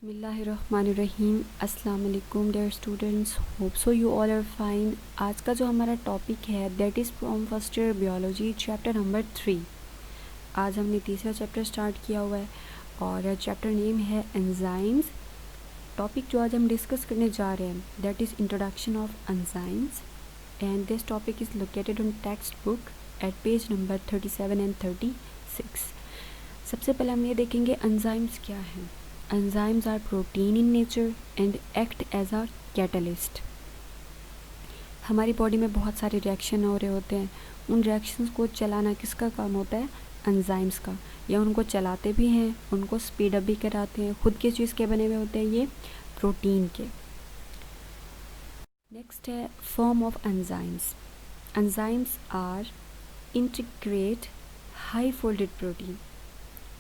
बिस्मिल्लाहिर्रहमानिर्रहीम। अस्सलाम वालेकुम dear students, hope so you all are fine. आज का जो हमारा टॉपिक है that is from first year biology chapter number 3। आज हमने तीसरा चैप्टर स्टार्ट किया हुआ है और चैप्टर नेम है एंजाइम्स। टॉपिक जो आज हम डिस्कस करने जा रहे हैं that is introduction of enzymes and this topic is located on textbook at page number 37 and 36। सबसे पहले हम ये देखेंगे एंजाइम्स क्या हैं। Enzymes are protein in nature and act as a catalyst। हमारी बॉडी में बहुत सारे रिएक्शन हो रहे होते हैं, उन रिएक्शंस को चलाना किसका काम होता है? एंजाइम्स का। या उनको चलाते भी हैं, उनको स्पीड अप भी कराते हैं। खुद किस चीज़ के बने हुए होते हैं? ये प्रोटीन के। नेक्स्ट है form of enzymes. Enzymes are integrate high folded protein.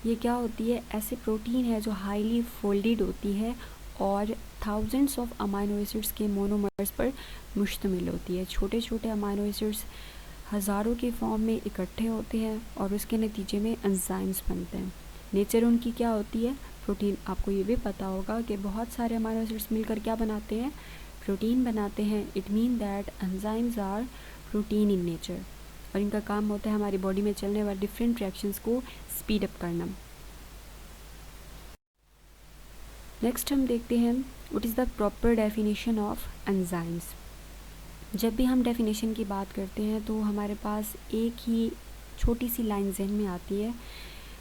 ये क्या होती है? ऐसे प्रोटीन है जो हाईली फोल्डेड होती है और थाउजेंड्स ऑफ अमाइनो एसिड्स के मोनोमर्स पर मुश्तमिल होती है। छोटे छोटे अमाइनो एसिड्स हज़ारों के फॉर्म में इकट्ठे होते हैं और उसके नतीजे में एंजाइम्स बनते हैं। नेचर उनकी क्या होती है? प्रोटीन। आपको ये भी पता होगा कि बहुत सारे अमाइनो एसिड्स मिलकर क्या बनाते हैं? प्रोटीन बनाते हैं। It mean that enzymes are protein in nature और इनका काम होता है हमारी बॉडी में चलने वाले डिफरेंट रिएक्शंस को स्पीड अप करना। नेक्स्ट हम देखते हैं what is the proper definition of enzymes. जब भी हम डेफिनेशन की बात करते हैं तो हमारे पास एक ही छोटी सी लाइन जहन में आती है,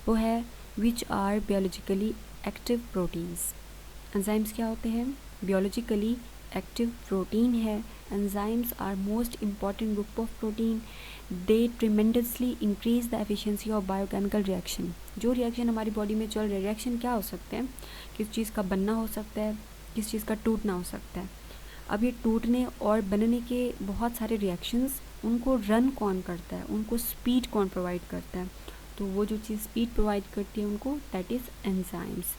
वो है which are biologically active proteins. Enzymes क्या होते हैं? बियोलॉजिकली एक्टिव प्रोटीन है। Enzymes are most important group of protein. They tremendously increase the efficiency of biochemical reaction. जो रिएक्शन हमारी बॉडी में चल रहे रिएक्शन क्या हो सकते हैं? किस चीज़ का बनना हो सकता है, किस चीज़ का टूटना हो सकता है। अब ये टूटने और बनने के बहुत सारे रिएक्शंस, उनको रन कौन करता है, उनको स्पीड कौन प्रोवाइड करता है? तो वो जो चीज़ स्पीड प्रोवाइड करती है उनको that is enzymes.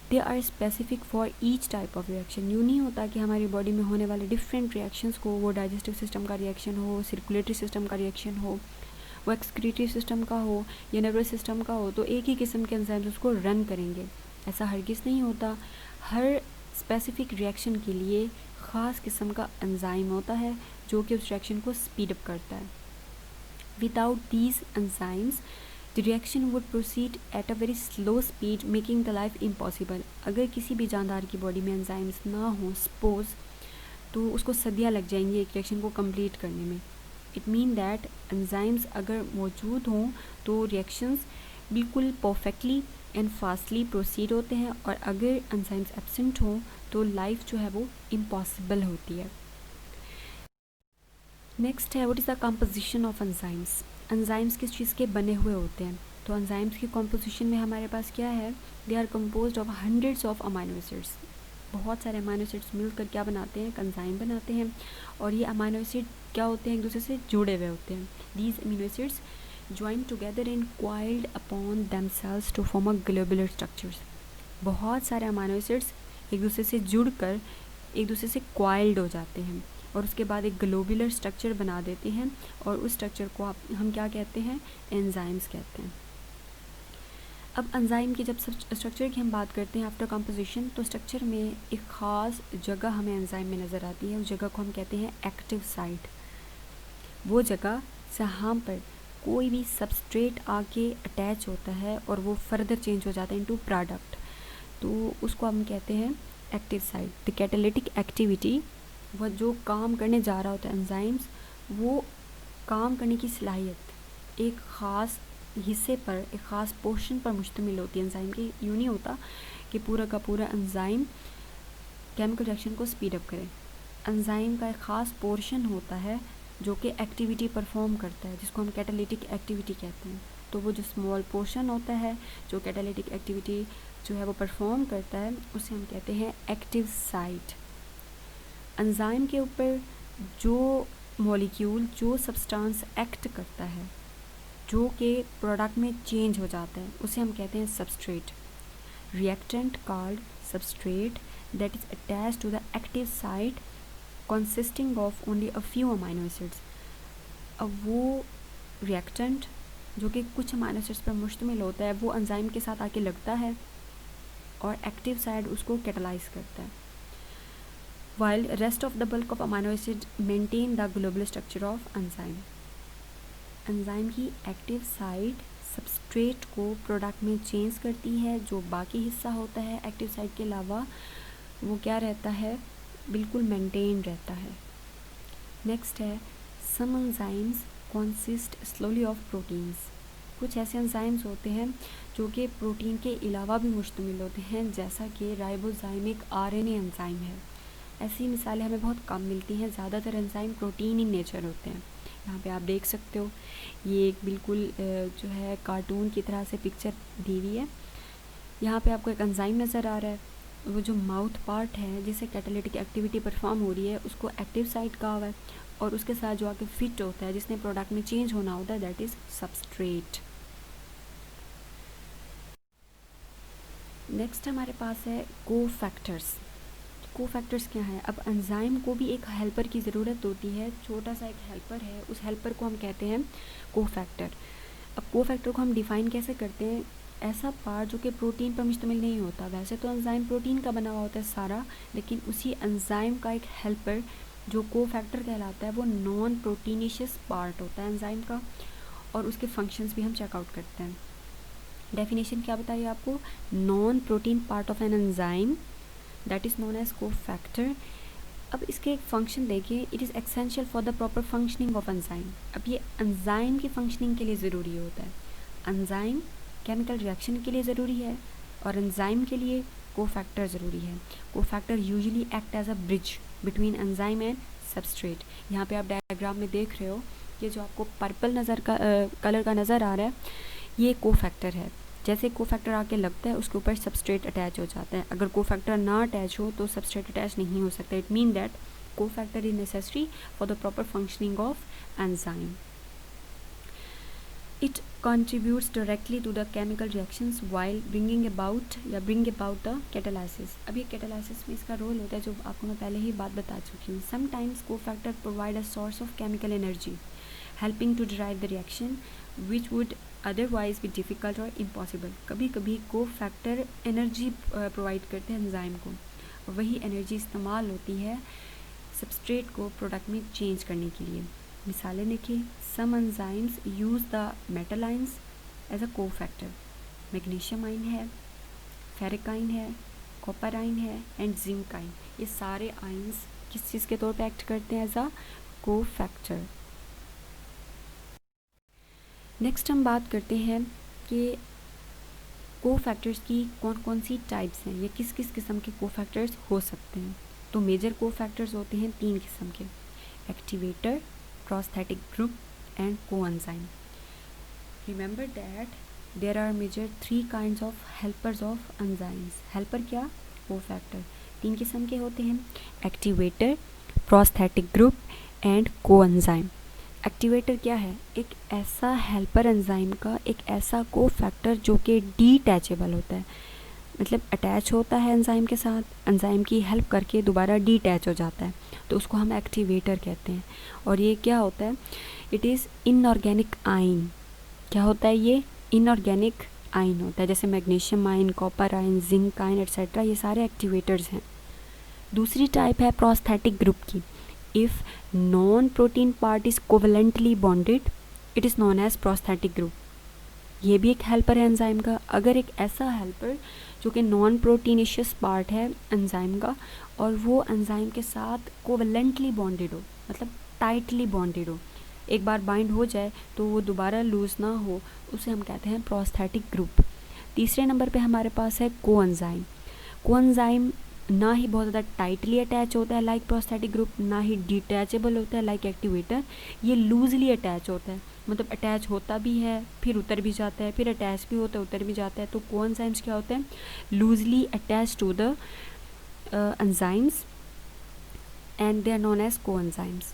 They are specific for each type of reaction. यूँ नहीं होता कि हमारी बॉडी में होने वाले डिफरेंट रिएक्शंस को, वो डाइजेस्टिव सिस्टम का रिएक्शन हो, सर्कुलेटरी सिस्टम का रिएक्शन हो, वो एक्सक्रीटरी सिस्टम का हो या नर्वस सिस्टम का हो, तो एक ही किस्म के एंजाइम्स उसको रन करेंगे। ऐसा हरगिज़ नहीं होता। हर स्पेसिफिक रिएक्शन के लिए ख़ास किस्म का एंजाइम होता है जो कि उस रिएक्शन को स्पीड अप करता है। Without these enzymes the reaction would proceed at a very slow speed making the life impossible. अगर किसी भी जानदार की बॉडी में एंजाइम्स ना हो सपोज, तो उसको सदियाँ लग जाएंगी एक रिएक्शन को कंप्लीट करने में। इट मीन दैट एंजाइम्स अगर मौजूद हों तो रिएक्शंस बिल्कुल परफेक्टली एंड फास्टली प्रोसीड होते हैं और अगर एंजाइम्स एब्सेंट हों तो लाइफ जो है वो इम्पॉसिबल होती है। नेक्स्ट है what is the composition of enzymes. Enzymes किस चीज़ के बने हुए होते हैं? तो एंजाइम्स की कंपोजिशन में हमारे पास क्या है? They are composed of hundreds of amino acids. बहुत सारे अमाइनो एसिड्स मिलकर क्या बनाते हैं? एंजाइम बनाते हैं। और ये अमाइनो एसिड क्या होते हैं? एक दूसरे से जुड़े हुए होते हैं। These amino acids join together and coiled upon themselves to form a globular structures. बहुत सारे अमाइनो एसिड्स एक दूसरे से जुड़कर एक दूसरे से क्वाइल्ड हो जाते हैं और उसके बाद एक ग्लोबुलर स्ट्रक्चर बना देते हैं और उस स्ट्रक्चर को हम क्या कहते हैं? एंजाइम्स कहते हैं। अब एंजाइम की जब स्ट्रक्चर की हम बात करते हैं आफ्टर कंपोजिशन, तो स्ट्रक्चर में एक ख़ास जगह हमें एंजाइम में नज़र आती है। उस जगह को हम कहते हैं एक्टिव साइट। वो जगह जहाँ पर कोई भी सबस्ट्रेट आके अटैच होता है और वो फर्दर चेंज हो जाता है इनटू प्रोडक्ट, तो उसको हम कहते हैं active site. The catalytic activity, वह जो काम करने जा रहा होता है एंजाइम्स, वो काम करने की सलाहियत एक ख़ास हिस्से पर, एक ख़ास पोर्शन पर मुश्तमिल होती है एंजाइम की। यूँ नहीं होता कि पूरा का पूरा एंजाइम केमिकल रिएक्शन को स्पीड अप करे। एंजाइम का एक ख़ास पोर्शन होता है जो कि एक्टिविटी परफॉर्म करता है, जिसको हम कैटालिटिक एक्टिविटी कहते हैं। तो वो जो स्मॉल पोर्शन होता है जो कैटालिटिक एक्टिविटी जो है वो परफॉर्म करता है, उसे हम कहते हैं एक्टिव साइट। एंजाइम के ऊपर जो मॉलिक्यूल, जो सब्सटेंस एक्ट करता है, जो कि प्रोडक्ट में चेंज हो जाता है, उसे हम कहते हैं substrate. Reactant called substrate that is attached to the active site consisting of only a few amino acids। अब वो रिएक्टेंट जो कि कुछ अमाइनो एसिड्स पर मुश्तमिल होता है वो एंजाइम के साथ आके लगता है और एक्टिव साइड उसको कैटलाइज करता है, while rest of the bulk of amino acid maintain the global structure of enzyme. Enzyme की एक्टिव साइड सबस्ट्रेट को प्रोडक्ट में चेंज करती है, जो बाकी हिस्सा होता है एक्टिव साइड के अलावा वो क्या रहता है, बिल्कुल मेंटेन रहता है. नेक्स्ट है some enzymes consist slowly of proteins. कुछ ऐसे एंजाइम्स होते हैं जो कि प्रोटीन के अलावा भी मुश्तमिल होते हैं, जैसा कि राइबोजाइमिक आरएनए एंजाइम है. ऐसी मिसालें हमें बहुत कम मिलती हैं, ज़्यादातर एंजाइम प्रोटीन इन नेचर होते हैं. यहाँ पे आप देख सकते हो ये एक बिल्कुल जो है कार्टून की तरह से पिक्चर दी हुई है. यहाँ पे आपको एक एंजाइम नज़र आ रहा है, वो जो माउथ पार्ट है जिसे कैटालिटिक एक्टिविटी परफॉर्म हो रही है उसको एक्टिव साइट कहा हुआ है, और उसके साथ जो आके फिट होता है जिसने प्रोडक्ट में चेंज होना होता है दैट इज़ सबस्ट्रेट. नेक्स्ट हमारे पास है कोफैक्टर्स. कोफैक्टर्स क्या है, अब एंजाइम को भी एक हेल्पर की ज़रूरत होती है, छोटा सा एक हेल्पर है, उस हेल्पर को हम कहते हैं कोफैक्टर. अब कोफैक्टर को हम डिफ़ाइन कैसे करते हैं, ऐसा पार्ट जो कि प्रोटीन पर मुश्तमिल नहीं होता. वैसे तो एंजाइम प्रोटीन का बना हुआ होता है सारा, लेकिन उसी एंजाइम का एक हेल्पर जो कोफैक्टर कहलाता है वो नॉन प्रोटीनिशियस पार्ट होता है एंजाइम का, और उसके फंक्शंस भी हम चेकआउट करते हैं. डेफिनेशन क्या बताइए आपको, non protein part of an enzyme that is known as cofactor. अब इसके एक फंक्शन देखिए, it is essential for the proper functioning of enzyme. अब ये एंजाइम की फंक्शनिंग के लिए ज़रूरी होता है. एंजाइम केमिकल रिएक्शन के लिए ज़रूरी है और एंजाइम के लिए कोफैक्टर ज़रूरी है. Cofactor usually act as a bridge between enzyme and substrate. यहाँ पे आप डायग्राम में देख रहे हो, ये जो आपको पर्पल कलर का नज़र आ रहा है ये कोफैक्टर है. जैसे कोफैक्टर आके लगता है उसके ऊपर सबस्ट्रेट अटैच हो जाता है. अगर कोफैक्टर ना अटैच हो तो सबस्ट्रेट अटैच नहीं हो सकता. It mean that cofactor is necessary for the proper functioning of enzyme. It contributes directly to the chemical reactions while bring about the catalysis. अब ये catalysis में इसका रोल होता है जो आपको मैं पहले ही बात बता चुकी हूँ. Sometimes cofactor provide a source of chemical energy, helping to drive the reaction which would otherwise be difficult or impossible. कभी कभी cofactor energy provide करते हैं एंजाइम को, वही energy इस्तेमाल होती है सबस्ट्रेट को प्रोडक्ट में चेंज करने के लिए. मिसालें देखिए, some enzymes use the metal ions as a cofactor. Magnesium ion है, फेरिक आइन है, कॉपर आइन है एंड जिंक आइन. ये सारे आइंस किस चीज़ के तौर पे एक्ट करते हैं, एज अ कोफैक्टर. नेक्स्ट हम बात करते हैं कि कोफैक्टर्स की कौन कौन सी टाइप्स हैं, ये किस किस किस्म के कोफैक्टर्स हो सकते हैं. तो मेजर कोफैक्टर्स होते हैं 3 किस्म के, activator, prosthetic group and coenzyme. Remember that there are major 3 kinds of helpers of enzymes. helper क्या, cofactor. 3 किस्म के होते हैं, activator, prosthetic group and coenzyme. Activator क्या है, एक ऐसा हेल्पर एंजाइम का एक ऐसा कोफैक्टर जो कि डिटैचेबल होता है, मतलब अटैच होता है एंजाइम के साथ, एंजाइम की हेल्प करके दोबारा डिटैच हो जाता है, तो उसको हम एक्टिवेटर कहते हैं. और ये क्या होता है, इट इज़ इनऑर्गेनिक आइन. क्या होता है ये, इनऑर्गेनिक आइन होता है, जैसे मैग्नीशियम आइन, कॉपर आइन, जिंक आइन एट्सेट्रा, ये सारे एक्टिवेटर्स हैं. दूसरी टाइप है प्रोस्थेटिक ग्रुप की. If non protein part is covalently bonded it is known as prosthetic group. ये भी एक हेल्पर है एंजाइम का. अगर एक ऐसा हेल्पर जो कि नॉन प्रोटीनिशियस पार्ट है एंजाइम का और वो एंजाइम के साथ कोवेलेंटली बॉन्डेड हो, मतलब टाइटली बॉन्डेड हो, एक बार बाइंड हो जाए तो वो दोबारा लूज़ ना हो, उसे हम कहते हैं प्रोस्थेटिक ग्रुप. तीसरे नंबर पे हमारे पास है कोएंजाइम. कोएंजाइम ना ही बहुत ज़्यादा टाइटली अटैच होता है लाइक प्रोस्थेटिक ग्रुप, ना ही डिटैचेबल होता है लाइक एक्टिवेटर. ये लूजली अटैच होता है, मतलब अटैच होता भी है फिर उतर भी जाता है, फिर अटैच भी होता है उतर भी जाता है. तो कोएंजाइम्स क्या होते हैं, loosely attach to the enzymes and they are known as coenzymes.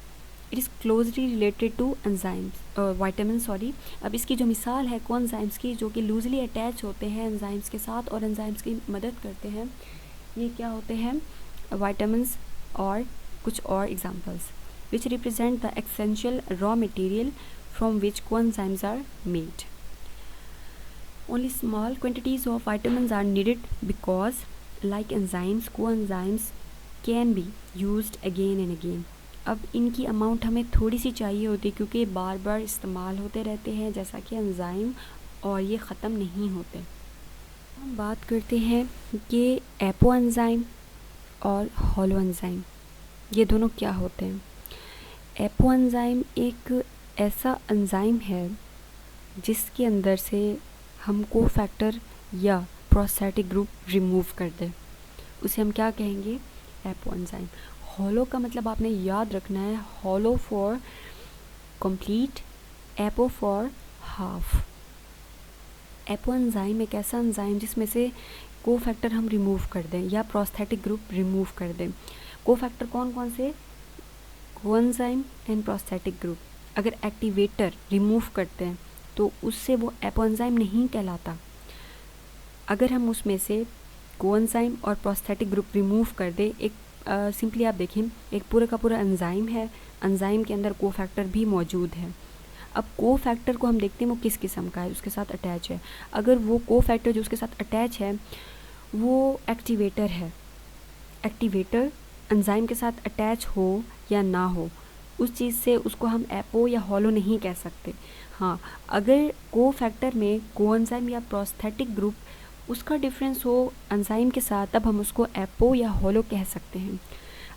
It is closely related to enzymes vitamin. अब इसकी जो मिसाल है कोएंजाइम्स की जो कि लूजली अटैच होते हैं एंजाइम्स के साथ और एंजाइम्स की मदद करते हैं, ये क्या होते हैं, वाइटामिन्स और कुछ और examples which represent the essential raw material from which coenzymes are made. Only small quantities of vitamins are needed because, like enzymes, coenzymes can be used again and again. अब इनकी अमाउंट हमें थोड़ी सी चाहिए होती है क्योंकि बार बार इस्तेमाल होते रहते हैं जैसा कि एंजाइम, और ये ख़त्म नहीं होते। हम बात करते हैं कि एपो एंजाइम और हॉलो एंजाइम ये दोनों क्या होते हैं। एपो एंजाइम एक ऐसा एंजाइम है जिसके अंदर से हम कोफैक्टर या प्रोस्थेटिक ग्रुप रिमूव कर दें, उसे हम क्या कहेंगे, एपो एंजाइम। हॉलो का मतलब आपने याद रखना है, hollow for complete, apo for half. Apo enzyme एक ऐसा एंजाइम जिसमें से कोफैक्टर हम रिमूव कर दें या प्रोस्थेटिक ग्रुप रिमूव कर दें। कोफैक्टर कौन कौन से, कोएंजाइम एंड प्रोस्थेटिक ग्रुप। अगर एक्टिवेटर रिमूव करते हैं तो उससे वो एपो एंजाइम नहीं कहलाता। अगर हम उसमें से कोएंजाइम और प्रोस्थेटिक ग्रुप रिमूव कर दे, एक सिंपली आप देखें एक पूरा का पूरा एंजाइम है, एंजाइम के अंदर कोफैक्टर भी मौजूद है। अब कोफैक्टर को हम देखते हैं वो किस किस्म का है, उसके साथ अटैच है। अगर वो कोफैक्टर जो उसके साथ अटैच है वो एक्टिवेटर है, एक्टिवेटर एंजाइम के साथ अटैच हो या ना हो, उस चीज़ से उसको हम एपो या हॉलो नहीं कह सकते। हाँ, अगर कोफैक्टर में कोएंजाइम या प्रोस्थेटिक ग्रुप उसका डिफरेंस हो एंजाइम के साथ, तब हम उसको एपो या हॉलो कह सकते हैं।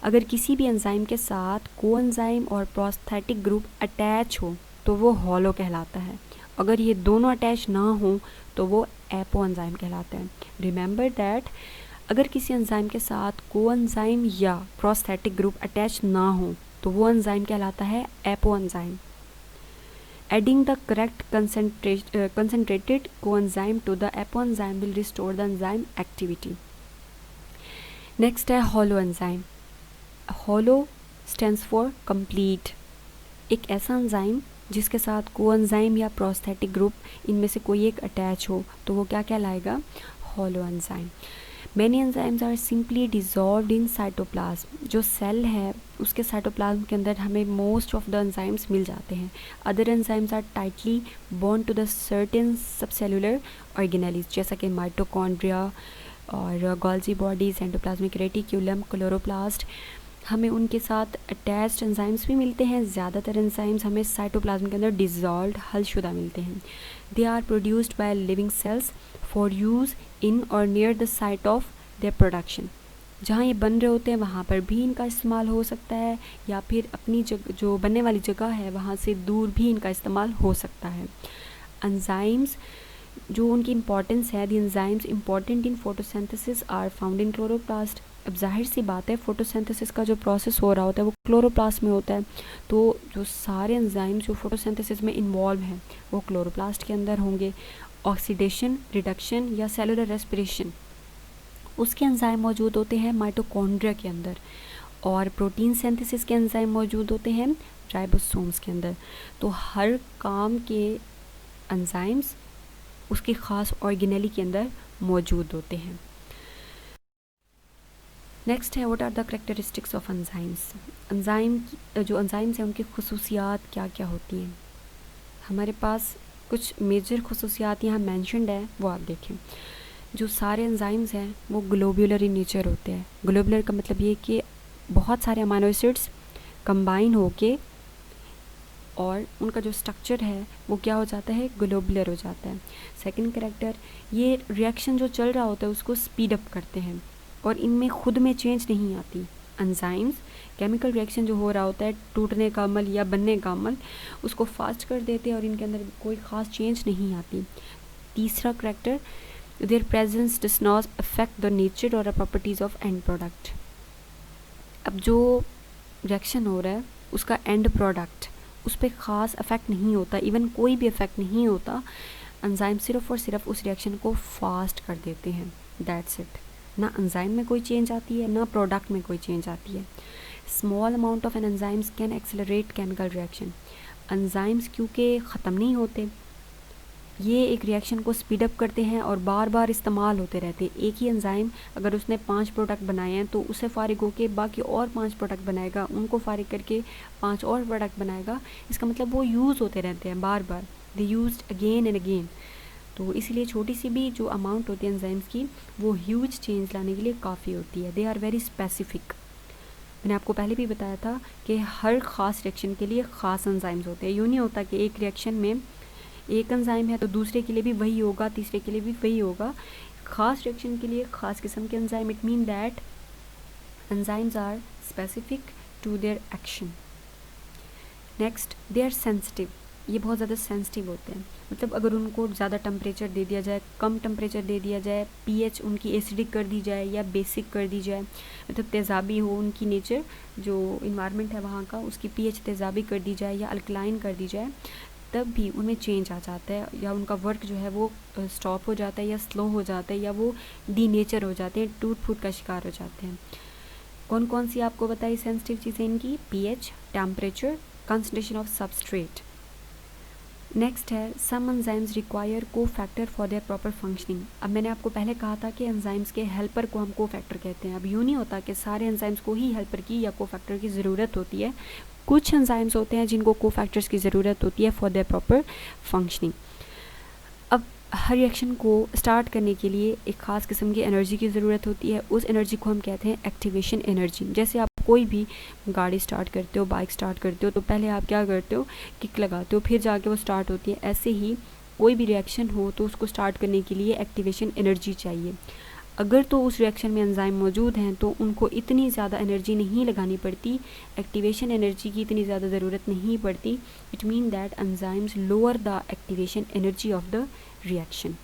अगर किसी भी एंजाइम के साथ कोएंजाइम और प्रोस्थेटिक ग्रुप अटैच हो तो वो हॉलो कहलाता है। अगर ये दोनों अटैच ना हो तो वो एपो एंजाइम कहलाता है। रिमेंबर दैट अगर किसी एंजाइम के साथ कोएंजाइम या प्रोस्थेटिक ग्रुप अटैच ना हो तो वो एंजाइम कहलाता है apo enzyme. Adding the correct concentrated coenzyme to the apoenzyme will restore the enzyme activity. Next है hollow enzyme. Hollow stands for complete. एक ऐसा एंजाइम जिसके साथ कोएंजाइम या प्रोस्थेटिक ग्रुप इनमें से कोई एक अटैच हो तो वो क्या कहलाएगा, hollow enzyme. Many enzymes are simply dissolved in cytoplasm. जो सेल है उसके साइटोप्लाज्म के अंदर हमें मोस्ट ऑफ द एंजाइम्स मिल जाते हैं। Other enzymes are tightly bound to the certain subcellular organelles जैसा कि माइटोकॉन्ड्रिया और Golgi bodies, endoplasmic reticulum, chloroplast, हमें उनके साथ अटैच्ड एंजाइम्स भी मिलते हैं। ज़्यादातर एंजाइम्स हमें साइटोप्लाज्म के अंदर डिज़ोल्व्ड हलशुदा मिलते हैं। They are produced by living cells for use in or near the site of their production. जहाँ ये बन रहे होते हैं वहाँ पर भी इनका इस्तेमाल हो सकता है या फिर अपनी जो बनने वाली जगह है वहाँ से दूर भी इनका इस्तेमाल हो सकता है। एंजाइम्स जो उनकी इंपॉर्टेंस है, the enzymes important in photosynthesis are found in chloroplast. अब जाहिर सी बात है फोटोसिंथेसिस का जो प्रोसेस हो रहा होता है वो क्लोरोप्लास्ट में होता है, तो जो सारे एंजाइम्स जो फोटोसिंथेसिस में इन्वॉल्व हैं वो क्लोरोप्लास्ट के अंदर होंगे। ऑक्सीडेशन, रिडक्शन या सेलुलर रेस्पिरेशन उसके एंजाइम मौजूद होते हैं माइटोकॉन्ड्रिया के अंदर, और प्रोटीन सिंथेसिस के एंजाइम मौजूद होते हैं राइबोसोम्स के अंदर। तो हर काम के एंजाइम्स उसकी ख़ास ऑर्गेनेली के अंदर मौजूद होते हैं। नेक्स्ट है what are the characteristics of enzymes. Enzyme जो एंजाइम्स हैं उनकी खुसूसियात क्या क्या होती हैं। हमारे पास कुछ मेजर खुसूसियात यहाँ मैंशनड है, वो आप देखें। जो सारे एंजाइम्स हैं वो ग्लोब्यूलर इन नेचर होते हैं। ग्लोब्यूलर का मतलब ये कि बहुत सारे अमाइनो एसिड्स कंबाइन होके और उनका जो स्ट्रक्चर है वो क्या हो जाता है, ग्लोब्यूलर हो जाता है। सेकंड कैरेक्टर, ये रिएक्शन जो चल रहा होता है उसको स्पीड अप करते हैं और इनमें खुद में चेंज नहीं आती। एंजाइम्स केमिकल रिएक्शन जो हो रहा होता है, टूटने का अमल या बनने का अमल, उसको फास्ट कर देते हैं और इनके अंदर कोई ख़ास चेंज नहीं आती। तीसरा character, there presence does not affect the nature और प्रॉपर्टीज़ ऑफ एंड प्रोडक्ट। अब जो रिएक्शन हो रहा है उसका एंड प्रोडक्ट उस पर ख़ास अफेक्ट नहीं होता, इवन कोई भी अफेक्ट नहीं होता। एंजाइम सिर्फ और सिर्फ उस रिएक्शन को फास्ट कर देते हैं, दैट्स इट। ना एंजाइम में कोई चेंज आती है ना प्रोडक्ट में कोई चेंज आती है। Small amount of an enzymes can accelerate chemical reaction. Enzymes क्योंकि ख़त्म नहीं होते, ये एक रिएक्शन को स्पीड अप करते हैं और बार बार इस्तेमाल होते रहते हैं। एक ही एंजाइम अगर उसने 5 प्रोडक्ट बनाए हैं तो उससे फारिग होकर बाकी और 5 प्रोडक्ट बनाएगा, उनको फारिग करके 5 और प्रोडक्ट बनाएगा। इसका मतलब वो यूज़ होते रहते हैं बार बार, they used again and again. तो इसलिए छोटी सी भी जो अमाउंट होती है एंजाइम्स की वो ह्यूज चेंज लाने के लिए काफ़ी होती है। They are very specific. मैंने आपको पहले भी बताया था कि हर ख़ास रिएक्शन के लिए ख़ास एंजाइम्स होते हैं। यूँ नहीं होता कि एक रिएक्शन में एक एंजाइम है तो दूसरे के लिए भी वही होगा, तीसरे के लिए भी वही होगा। ख़ास रिएक्शन के लिए ख़ास किस्म के enzyme, it mean that enzymes are specific to their action. Next, they are sensitive. ये बहुत ज़्यादा सेंसिटिव होते हैं, मतलब अगर उनको ज़्यादा टेम्परेचर दे दिया जाए, कम टेम्परेचर दे दिया जाए, पीएच उनकी एसिडिक कर दी जाए या बेसिक कर दी जाए, मतलब तेज़ाबी हो उनकी नेचर, जो इन्वायरमेंट है वहाँ का उसकी पीएच तेज़ाबी कर दी जाए या अल्कलाइन कर दी जाए, तब भी उनमें चेंज आ जाता है या उनका वर्क जो है वो स्टॉप हो जाता है या स्लो हो जाता है या वो डीनेचर हो जाते हैं, टूट फूट का शिकार हो जाते हैं। कौन कौन सी आपको बताई सेंसिटिव चीज़ें इनकी? PH, temperature, concentration of substrate. Next है सम एंजाइम्स रिक्वायर को factor for their proper functioning. अब मैंने आपको पहले कहा था कि एंजाइम्स के हेल्पर को हम को फैक्टर कहते हैं। अब यूँ नहीं होता कि सारे एंजाइम्स को ही हेल्पर की या को फैक्टर की ज़रूरत होती है। कुछ एंजाइम्स होते हैं जिनको को फैक्टर्स की ज़रूरत होती है फॉर देयर प्रॉपर फंक्शनिंग। अब हर रिएक्शन को स्टार्ट करने के लिए एक ख़ास किस्म की एनर्जी की ज़रूरत होती है। उस एनर्जी को हम कहते हैं एक्टिवेशन एनर्जी। जैसे आप कोई भी गाड़ी स्टार्ट करते हो, बाइक स्टार्ट करते हो, तो पहले आप क्या करते हो? किक लगाते हो, फिर जाके वो स्टार्ट होती है। ऐसे ही कोई भी रिएक्शन हो तो उसको स्टार्ट करने के लिए एक्टिवेशन एनर्जी चाहिए। अगर तो उस रिएक्शन में एंजाइम मौजूद हैं तो उनको इतनी ज़्यादा एनर्जी नहीं लगानी पड़ती, एक्टिवेशन एनर्जी की इतनी ज़्यादा ज़रूरत नहीं पड़ती। It mean that enzymes lower the activation energy of the reaction.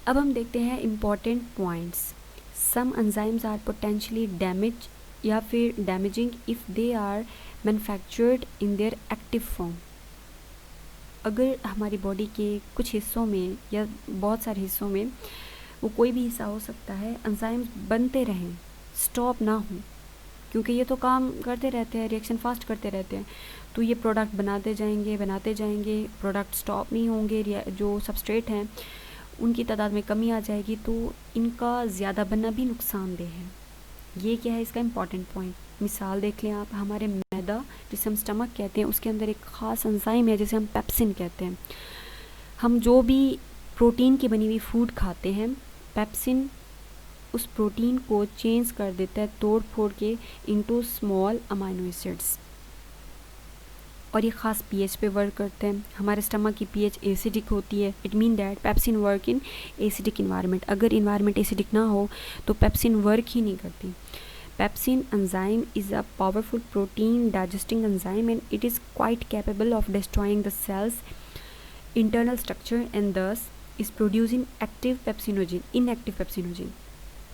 अब हम देखते हैं important points. Some enzymes are potentially damage या फिर damaging if they are manufactured in their active form. अगर हमारी बॉडी के कुछ हिस्सों में या बहुत सारे हिस्सों में, वो कोई भी हिस्सा हो सकता है, एंजाइम्स बनते रहें, स्टॉप ना हो, क्योंकि ये तो काम करते रहते हैं, रिएक्शन फास्ट करते रहते हैं, तो ये प्रोडक्ट बनाते जाएंगे, प्रोडक्ट स्टॉप नहीं होंगे। जो सबस्ट्रेट हैं उनकी तादाद में कमी आ जाएगी, तो इनका ज़्यादा बनना भी नुकसानदेह है। ये क्या है इसका इम्पॉर्टेंट पॉइंट? मिसाल देख लें आप, हमारे मैदा जिसे हम स्टमक कहते हैं उसके अंदर एक ख़ास एंजाइम है जिसे हम पेप्सिन कहते हैं। हम जो भी प्रोटीन की बनी हुई फूड खाते हैं, पेप्सिन उस प्रोटीन को चेंज कर देता है, तोड़ फोड़ के इनटू स्मॉल अमाइनो एसिड्स, और ये ख़ास पीएच पे वर्क करते हैं। हमारे स्टमक की पीएच एसिडिक होती है। It mean that pepsin work in acidic environment. अगर इन्वायरमेंट एसिडिक ना हो तो पेप्सिन वर्क ही नहीं करती। Pepsin enzyme is a powerful protein digesting enzyme and it is quite capable of destroying the cell's internal structure and thus is producing active pepsinogen, inactive pepsinogen.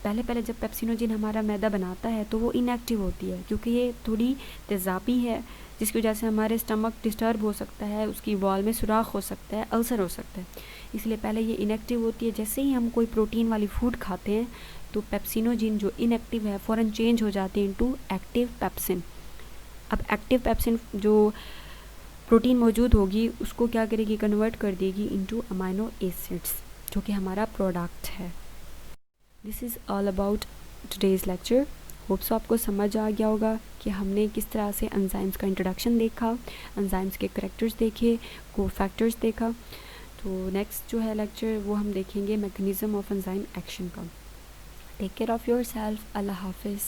पहले जब pepsinogen हमारा मैदा बनाता है तो वो इनएक्टिव होती है, क्योंकि ये थोड़ी तेज़ाबी है, जिसकी वजह से हमारे स्टमक डिस्टर्ब हो सकता है, उसकी वॉल में सुराख हो सकता है, अल्सर हो सकता है, इसलिए पहले ये इनएक्टिव होती है। जैसे ही हम कोई प्रोटीन वाली फूड खाते हैं तो पेप्सिनोजिन जो इनएक्टिव है फ़ौरन चेंज हो जाती है इनटू एक्टिव पेप्सिन। अब एक्टिव पेप्सिन जो प्रोटीन मौजूद होगी उसको क्या करेगी? कन्वर्ट कर देगी इनटू अमाइनो एसिड्स, जो कि हमारा प्रोडक्ट है। This is all about today's lecture. Hope so आपको समझ आ गया होगा कि हमने किस तरह से एंजाइम्स का इंट्रोडक्शन देखा, एंजाइम्स के करैक्टर्स देखे, को फैक्टर्स देखा। तो नेक्स्ट जो है लेक्चर वो हम देखेंगे मैकेनिज़्म ऑफ एंजाइम एक्शन का। Take care of yourself. अल्लाह हाफिज़।